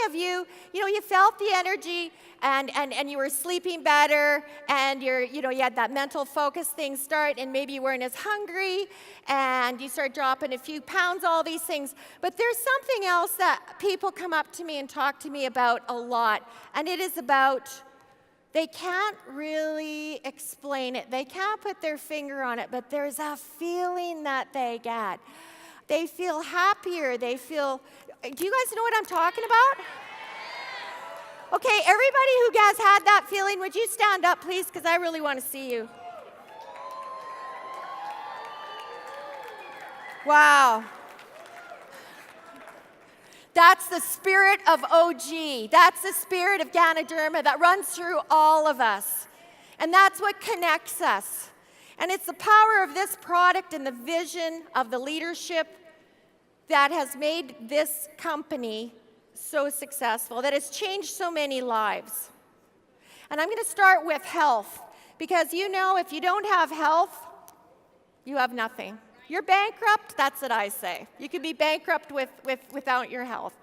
of you, you felt the energy and you were sleeping better and you had that mental focus thing start and maybe you weren't as hungry and you start dropping a few pounds, all these things. But there's something else that people come up to me and talk to me about a lot, and it is about they can't really explain it. They can't put their finger on it, but there's a feeling that they get. They feel happier. Do you guys know what I'm talking about? Okay, everybody who has had that feeling, would you stand up, please? Because I really want to see you. Wow. That's the spirit of OG. That's the spirit of Ganoderma that runs through all of us. And that's what connects us. And it's the power of this product and the vision of the leadership that has made this company so successful, that has changed so many lives. And I'm going to start with health, because if you don't have health, you have nothing. You're bankrupt, that's what I say. You can be bankrupt without your health.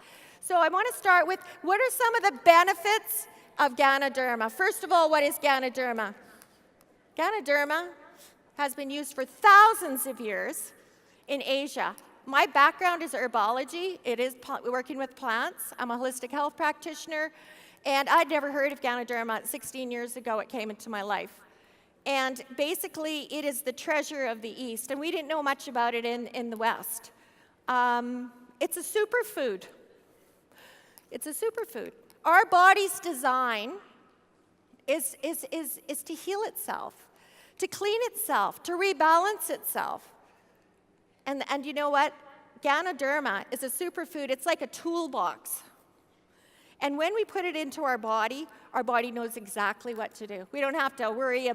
So I want to start with, what are some of the benefits of Ganoderma? First of all, what is Ganoderma? Ganoderma has been used for thousands of years in Asia. My background is herbology. It is working with plants. I'm a holistic health practitioner, and I'd never heard of Ganoderma. 16 years ago, it came into my life. And basically, it is the treasure of the East, and we didn't know much about it in the West. It's a superfood. It's a superfood. Our body's design is to heal itself, to clean itself, to rebalance itself. And you know what? Ganoderma is a superfood. It's like a toolbox. And when we put it into our body knows exactly what to do. We don't have to worry,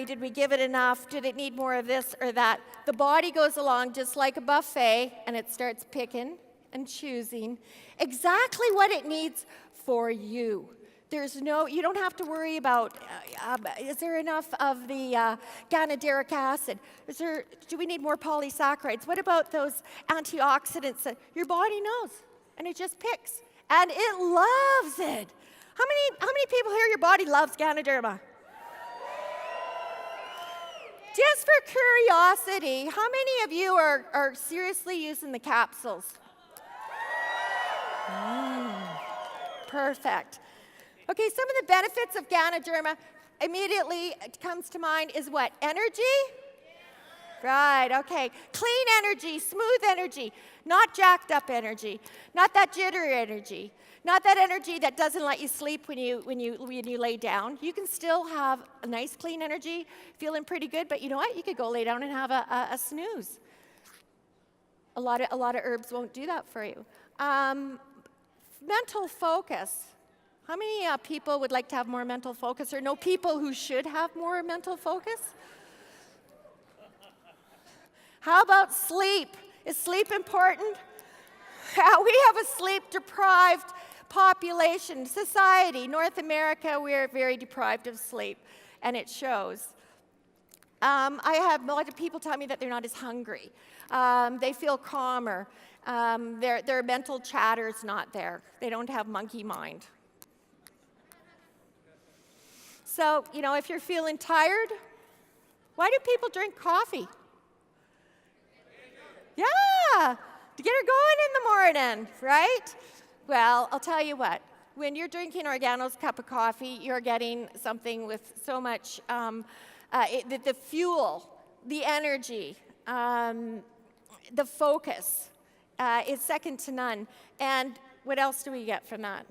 did we give it enough? Did it need more of this or that? The body goes along just like a buffet, and it starts picking and choosing exactly what it needs for you. You don't have to worry about, is there enough of the ganoderic acid? Do we need more polysaccharides? What about those antioxidants? Your body knows, and it just picks, and it loves it. How many people here, your body loves Ganoderma? Just for curiosity, how many of you are seriously using the capsules? Perfect. Okay, some of the benefits of Ganoderma immediately comes to mind is what? Energy? Right, okay. Clean energy, smooth energy, not jacked up energy, not that jitter energy, not that energy that doesn't let you sleep when you lay down. You can still have a nice clean energy, feeling pretty good, but you know what? You could go lay down and have a snooze. A lot of herbs won't do that for you. Mental focus. How many people would like to have more mental focus, or know people who should have more mental focus? How about sleep? Is sleep important? We have a sleep-deprived population, society. North America, we're very deprived of sleep, and it shows. I have a lot of people tell me that they're not as hungry. They feel calmer. Their mental chatter's not there. They don't have monkey mind. So, if you're feeling tired, why do people drink coffee? Yeah, to get her going in the morning, right? Well, I'll tell you what. When you're drinking Organo's cup of coffee, you're getting something with so much, the fuel, the energy, the focus is second to none. And what else do we get from that?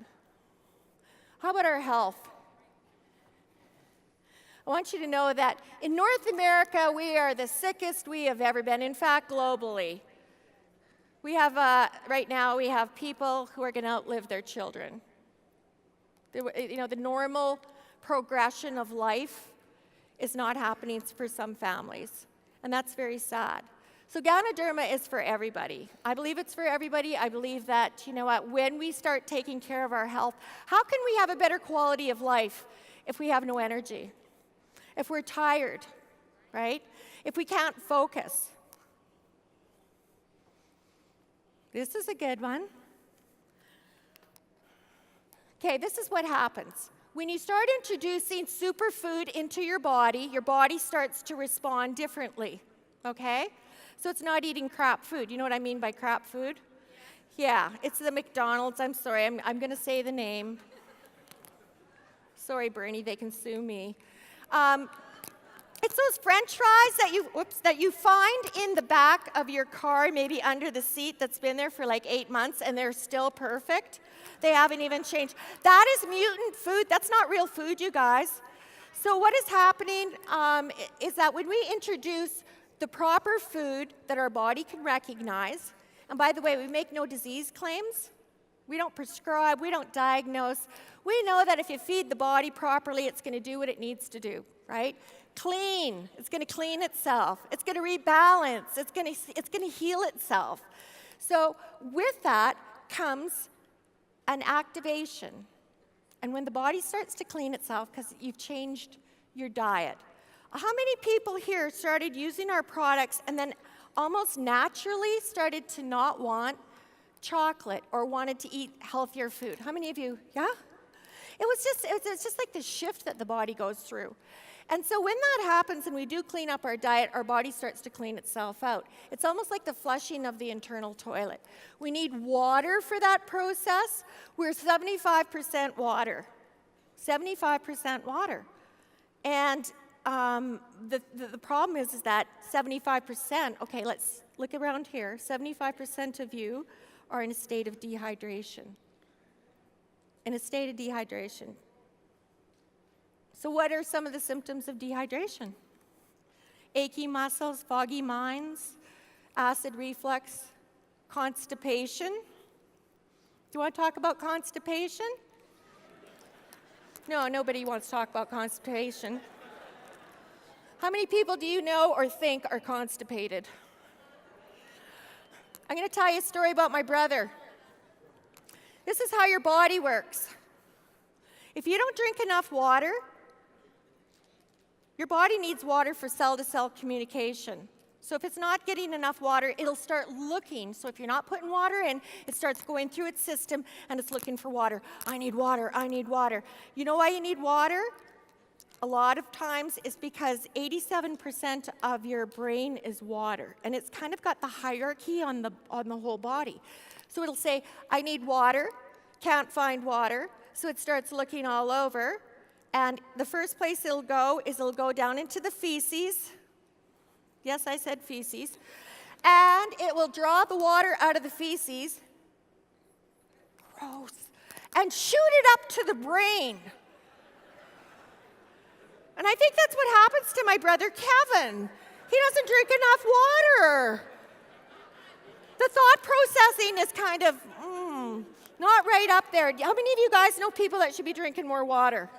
How about our health? I want you to know that in North America, we are the sickest we have ever been. In fact, globally. We have, right now, we have people who are going to outlive their children. The normal progression of life is not happening for some families, and that's very sad. So Ganoderma is for everybody. I believe it's for everybody. I believe that, when we start taking care of our health, how can we have a better quality of life if we have no energy? If we're tired, right? If we can't focus. This is a good one. Okay, this is what happens. When you start introducing superfood into your body starts to respond differently, okay? So it's not eating crap food. You know what I mean by crap food? Yeah, it's the McDonald's. I'm sorry, I'm going to say the name. Sorry, Bernie, they can sue me. It's those French fries that you find in the back of your car, maybe under the seat, that's been there for like 8 months, and they're still perfect. They haven't even changed. That is mutant food. That's not real food, you guys. So what is happening is that when we introduce the proper food that our body can recognize, and by the way, we make no disease claims. We don't prescribe. We don't diagnose. We know that if you feed the body properly, it's going to do what it needs to do, right? Clean. It's going to clean itself. It's going to rebalance. It's going to heal itself. So with that comes an activation. And when the body starts to clean itself, because you've changed your diet. How many people here started using our products and then almost naturally started to not want chocolate or wanted to eat healthier food? How many of you? Yeah? It's just like the shift that the body goes through. And so when that happens and we do clean up our diet, our body starts to clean itself out. It's almost like the flushing of the internal toilet. We need water for that process. We're 75% water. 75% water. And the problem is that 75%, okay, let's look around here. 75% of you are in a state of dehydration. In a state of dehydration. So what are some of the symptoms of dehydration? Achy muscles, foggy minds, acid reflux, constipation. Do you want to talk about constipation? No, nobody wants to talk about constipation. How many people do you know or think are constipated? I'm going to tell you a story about my brother. This is how your body works. If you don't drink enough water, your body needs water for cell-to-cell communication. So if it's not getting enough water, it'll start looking. So if you're not putting water in, it starts going through its system and it's looking for water. I need water, I need water. You know why you need water? A lot of times it's because 87% of your brain is water. And it's kind of got the hierarchy on the whole body. So it'll say, I need water, can't find water. So it starts looking all over. And the first place it'll go down into the feces. Yes, I said feces. And it will draw the water out of the feces. Gross. And shoot it up to the brain. And I think that's what happens to my brother Kevin. He doesn't drink enough water. The thought processing is kind of not right up there. How many of you guys know people that should be drinking more water?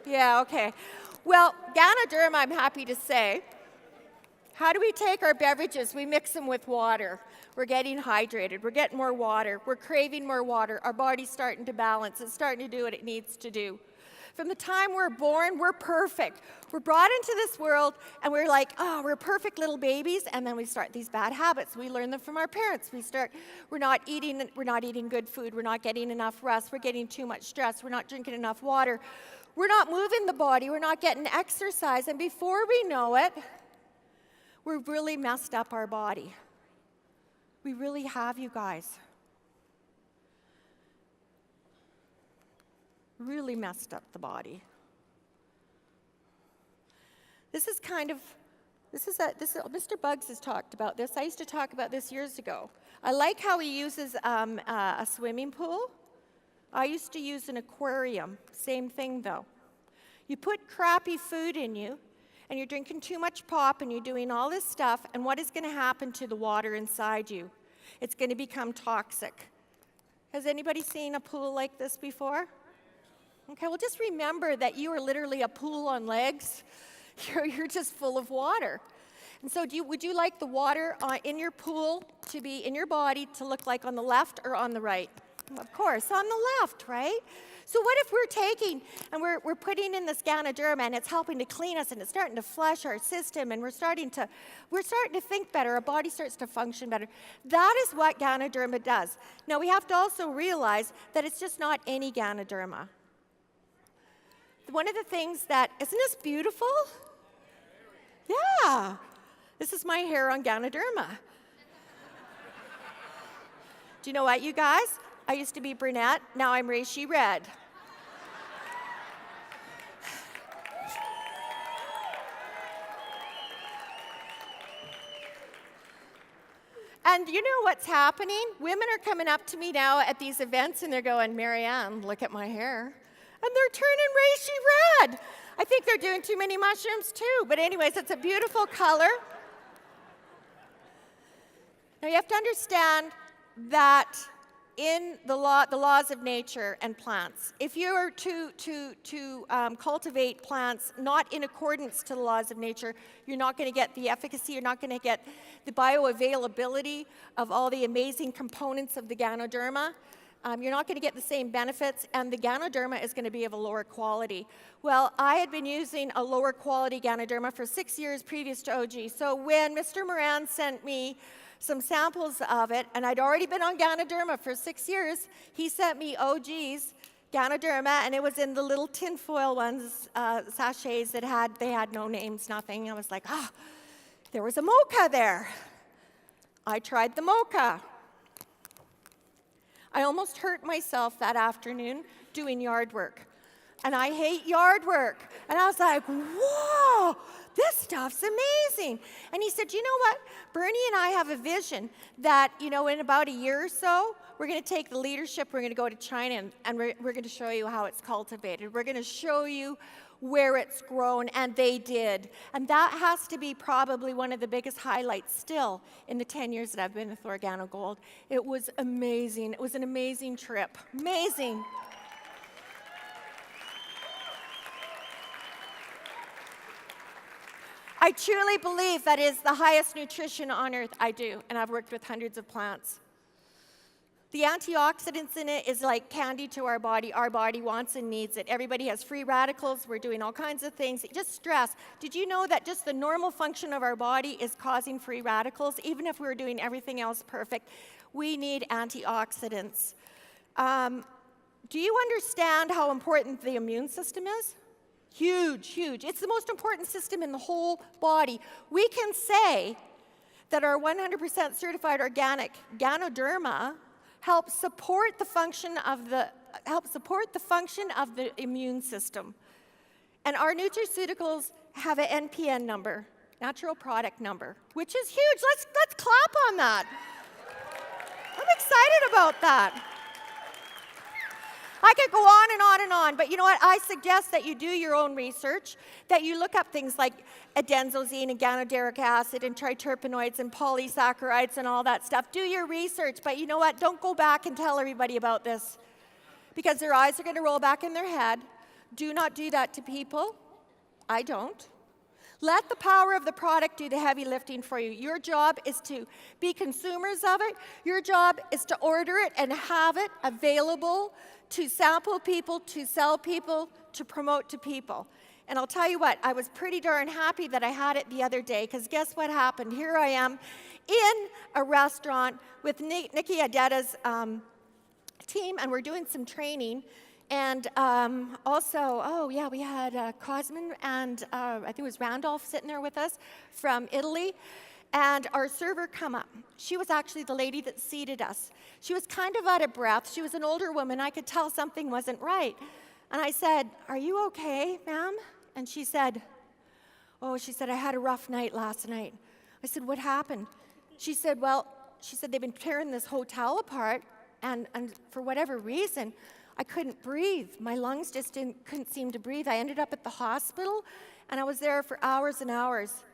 Yeah, okay. Well, Ganoderma, I'm happy to say, how do we take our beverages? We mix them with water. We're getting hydrated. We're getting more water. We're craving more water. Our body's starting to balance. It's starting to do what it needs to do. From the time we're born, we're perfect. We're brought into this world, and we're like, oh, we're perfect little babies, and then we start these bad habits. We learn them from our parents. We're not eating good food. We're not getting enough rest. We're getting too much stress. We're not drinking enough water. We're not moving the body. We're not getting exercise. And before we know it, we've really messed up our body. We really have, you guys. Really messed up the body. Mr. Bugs has talked about this. I used to talk about this years ago. I like how he uses a swimming pool. I used to use an aquarium. Same thing, though. You put crappy food in you, and you're drinking too much pop, and you're doing all this stuff, and what is going to happen to the water inside you? It's going to become toxic. Has anybody seen a pool like this before? Okay, well, just remember that you are literally a pool on legs. You're just full of water. And so would you like the water in your pool to be in your body to look like on the left or on the right? Of course, on the left, right? So what if we're taking and we're putting in this Ganoderma and it's helping to clean us and it's starting to flush our system and we're starting to think better, our body starts to function better. That is what Ganoderma does. Now we have to also realize that it's just not any Ganoderma. One of the things that, isn't this beautiful? Yeah, this is my hair on Ganoderma. Do you know what, you guys? I used to be brunette, now I'm reishi red. And you know what's happening? Women are coming up to me now at these events and they're going, Marianne, look at my hair. And they're turning reishi red. I think they're doing too many mushrooms too. But anyways, it's a beautiful color. Now you have to understand that in the laws of nature and plants, if you are to cultivate plants not in accordance to the laws of nature, you're not going to get the efficacy, you're not going to get the bioavailability of all the amazing components of the Ganoderma. You're not going to get the same benefits, and the Ganoderma is going to be of a lower quality. Well, I had been using a lower quality Ganoderma for 6 years previous to OG. So when Mr. Moran sent me some samples of it, and I'd already been on Ganoderma for 6 years, he sent me OG's Ganoderma, and it was in the little tinfoil ones, sachets that they had no names, nothing. I was like, there was a mocha there. I tried the mocha. I almost hurt myself that afternoon doing yard work. And I hate yard work. And I was like, whoa, this stuff's amazing. And he said, you know what? Bernie and I have a vision that, in about a year or so, we're going to take the leadership, we're going to go to China, and we're going to show you how it's cultivated. We're going to show you where it's grown, and they did. And that has to be probably one of the biggest highlights still in the 10 years that I've been with Organogold. It was amazing. It was an amazing trip. Amazing. I truly believe that is the highest nutrition on earth. I do, and I've worked with hundreds of plants. The antioxidants in it is like candy to our body. Our body wants and needs it. Everybody has free radicals. We're doing all kinds of things. Just stress. Did you know that just the normal function of our body is causing free radicals? Even if we were doing everything else perfect, we need antioxidants. Do you understand how important the immune system is? Huge, huge. It's the most important system in the whole body. We can say that our 100% certified organic Ganoderma helps support the function of the immune system. And our nutraceuticals have an NPN number, natural product number, which is huge. Let's clap on that. I'm excited about that. I could go on and on and on, but you know what? I suggest that you do your own research, that you look up things like adenosine and ganoderic acid and triterpenoids and polysaccharides and all that stuff. Do your research, but you know what? Don't go back and tell everybody about this because their eyes are going to roll back in their head. Do not do that to people. I don't. Let the power of the product do the heavy lifting for you. Your job is to be consumers of it. Your job is to order it and have it available to sample people, to sell people, to promote to people. And I'll tell you what, I was pretty darn happy that I had it the other day, because guess what happened? Here I am in a restaurant with Nikki Adeta's team, and we're doing some training. And also, we had Cosmin and I think it was Randolph sitting there with us from Italy. And our server come up. She was actually the lady that seated us. She was kind of out of breath. She was an older woman. I could tell something wasn't right. And I said, "Are you okay, ma'am?" And she said, "I had a rough night last night." I said, "What happened?" She said, they've been tearing this hotel apart, and for whatever reason, I couldn't breathe. My lungs just couldn't seem to breathe. I ended up at the hospital, and I was there for hours and hours.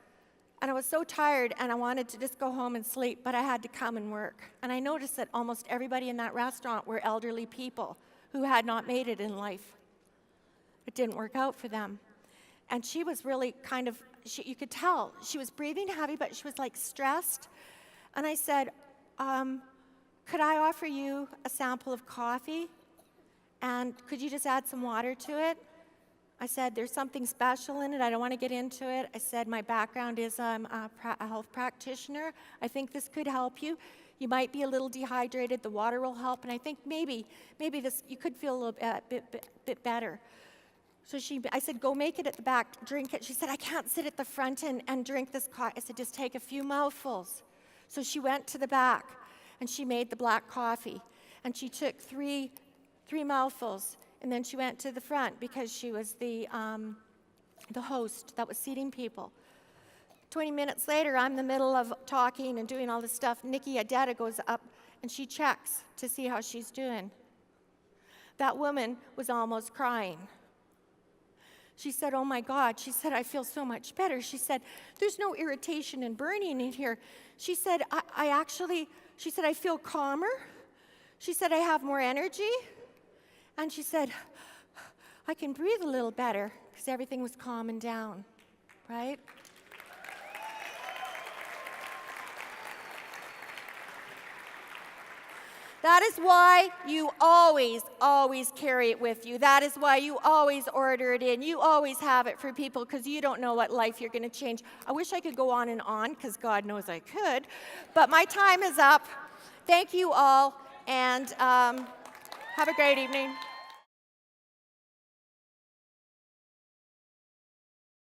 And I was so tired, and I wanted to just go home and sleep, but I had to come and work. And I noticed that almost everybody in that restaurant were elderly people who had not made it in life. It didn't work out for them. And she was really kind of, you could tell, she was breathing heavy, but she was like stressed. And I said, could I offer you a sample of coffee? And could you just add some water to it? I said, there's something special in it. I don't want to get into it. I said, my background is a health practitioner. I think this could help you. You might be a little dehydrated. The water will help. And I think maybe this, you could feel a little bit better. So I said, go make it at the back, drink it. She said, I can't sit at the front and drink this coffee. I said, just take a few mouthfuls. So she went to the back, and she made the black coffee. And she took three mouthfuls, and then she went to the front because she was the host that was seating people. 20 minutes later, I'm in the middle of talking and doing all this stuff. Nikki Adetta goes up, and she checks to see how she's doing. That woman was almost crying. She said, oh my God. She said, I feel so much better. She said, there's no irritation and burning in here. She said, she said, I feel calmer. She said, I have more energy. And she said, I can breathe a little better because everything was calming down, right? That is why you always carry it with you. That is why you always order it in. You always have it for people because you don't know what life you're going to change. I wish I could go on and on because God knows I could. But my time is up. Thank you all, and have a great evening.